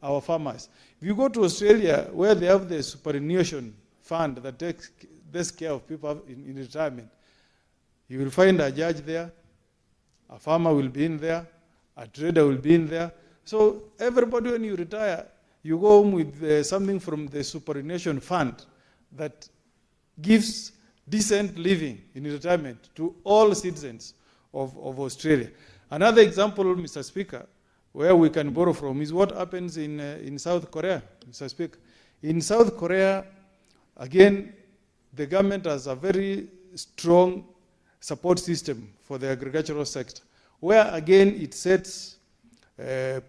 our farmers. If you go to Australia, where they have the superannuation fund that takes care of people in retirement, you will find a judge there, a farmer will be in there, a trader will be in there. So everybody, when you retire, you go home with something from the superannuation fund that gives decent living in retirement to all citizens of Australia. Another example, Mr. Speaker, where we can borrow from is what happens in South Korea, Mr. Speaker. In South Korea, again, the government has a very strong support system for the agricultural sector, where again it sets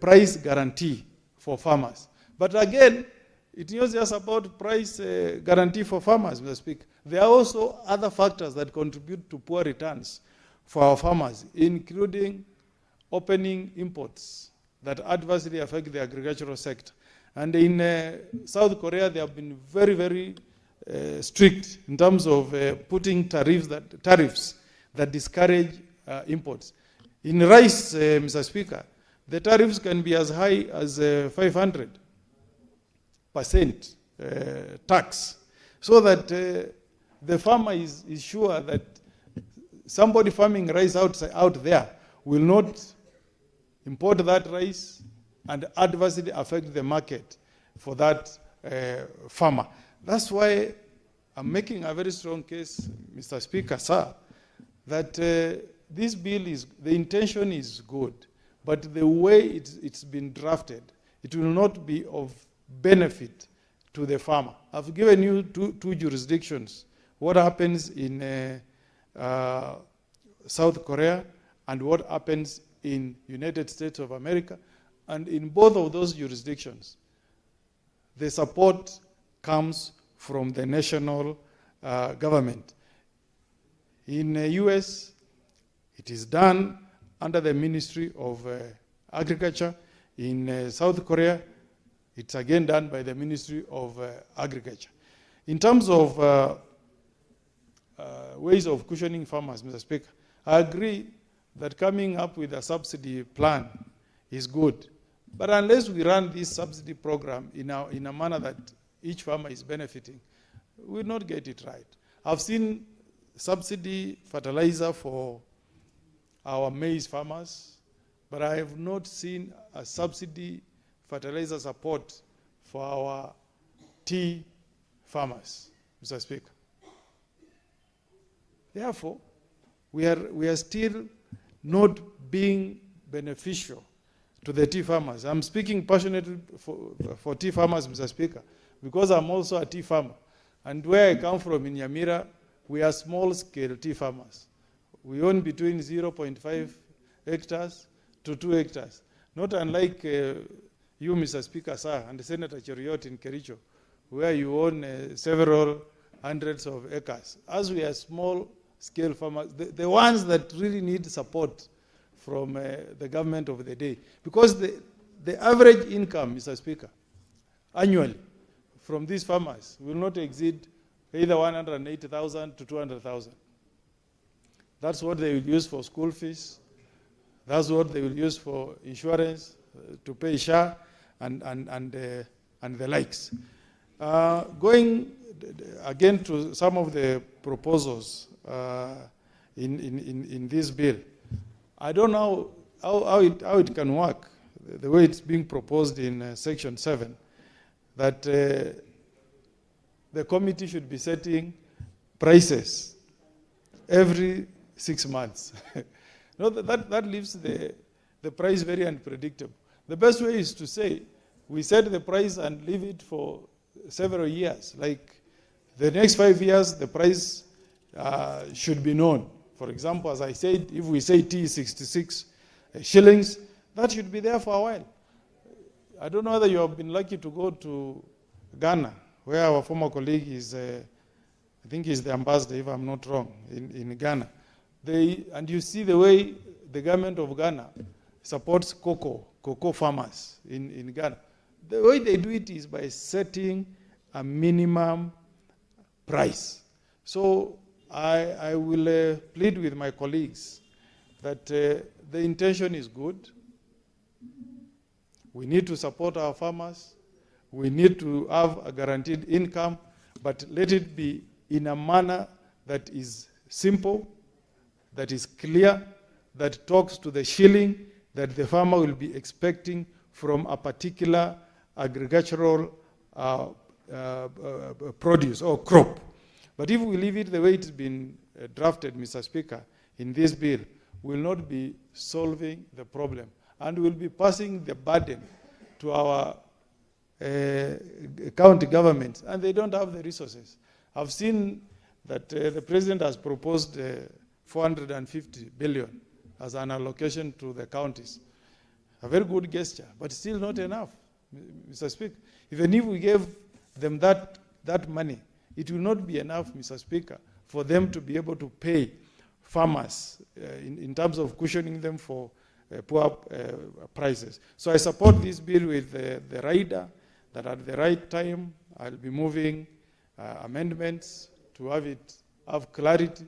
price guarantee for farmers. But again, it's not just about price guarantee for farmers, Mr. Speaker. There are also other factors that contribute to poor returns for our farmers, including opening imports that adversely affect the agricultural sector. And in South Korea, they have been very, very strict in terms of putting tariffs that discourage imports. In rice, Mr. Speaker, the tariffs can be as high as 500% tax, so that the farmer is sure that somebody farming rice out there will not import that rice and adversely affect the market for that farmer. That's why I'm making a very strong case, Mr. Speaker, sir, that this bill the intention is good, but the way it's been drafted, it will not be of benefit to the farmer. I've given you two jurisdictions. What happens in South Korea and what happens in United States of America. And in both of those jurisdictions, the support comes from the national government. In the US, it is done under the Ministry of Agriculture. In South Korea, it's again done by the Ministry of Agriculture. In terms of ways of cushioning farmers, Mr. Speaker, I agree that coming up with a subsidy plan is good. But unless we run this subsidy program in a manner that each farmer is benefiting, we will not get it right. I've seen subsidy fertilizer for our maize farmers, but I have not seen a subsidy fertilizer support for our tea farmers, Mr. Speaker. Therefore, we are still not being beneficial to the tea farmers. I'm speaking passionately for tea farmers, Mr. Speaker, because I'm also a tea farmer. And where I come from in Nyamira, we are small-scale tea farmers. We own between 0.5 hectares to 2 hectares. Not unlike you, Mr. Speaker, sir, and Senator Cheruiyot in Kericho, where you own several hundreds of acres. As we are small-scale farmers, the ones that really need support from the government of the day. Because the average income, Mr. Speaker, annually from these farmers will not exceed either 180,000 to 200,000. That's what they will use for school fees. That's what they will use for insurance, to pay SHA, and the likes. Going again to some of the proposals in this bill, I don't know how it can work, the way it's being proposed in Section 7, that the committee should be setting prices every 6 months. No, that leaves the price very unpredictable. The best way is to say, we set the price and leave it for several years. Like the next 5 years, the price should be known. For example, as I said, if we say tea is 66 shillings, that should be there for a while. I don't know whether you have been lucky to go to Ghana, where our former colleague is, I think he's the ambassador, if I'm not wrong, in Ghana. And you see the way the government of Ghana supports cocoa farmers in Ghana. The way they do it is by setting a minimum price. So I will plead with my colleagues that the intention is good. We need to support our farmers. We need to have a guaranteed income, but let it be in a manner that is simple, that is clear, that talks to the shilling that the farmer will be expecting from a particular agricultural produce or crop. But if we leave it the way it's been drafted, Mr. Speaker, in this bill, we will not be solving the problem, and we will be passing the burden to our county governments, and they don't have the resources. I've seen that the president has proposed 450 billion as an allocation to the counties. A very good gesture, but still not enough, Mr. Speaker. Even if we gave them that money, it will not be enough, Mr. Speaker, for them to be able to pay farmers in terms of cushioning them for poor prices. So I support this bill with the rider that at the right time I'll be moving amendments to have clarity,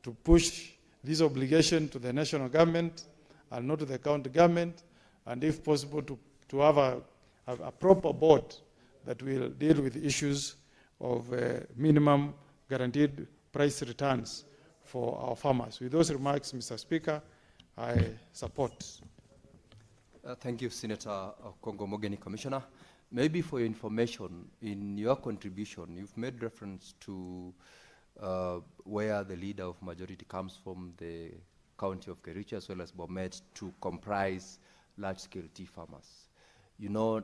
to push this obligation to the national government and not to the county government, and if possible to have a proper board that will deal with issues of minimum guaranteed price returns for our farmers. With those remarks, Mr. Speaker, I support. Thank you, Senator Kongo Mogeni, Commissioner. Maybe for your information, in your contribution, you've made reference to where the leader of majority comes from, the county of Kericho as well as Bomet, to comprise large-scale tea farmers. You know,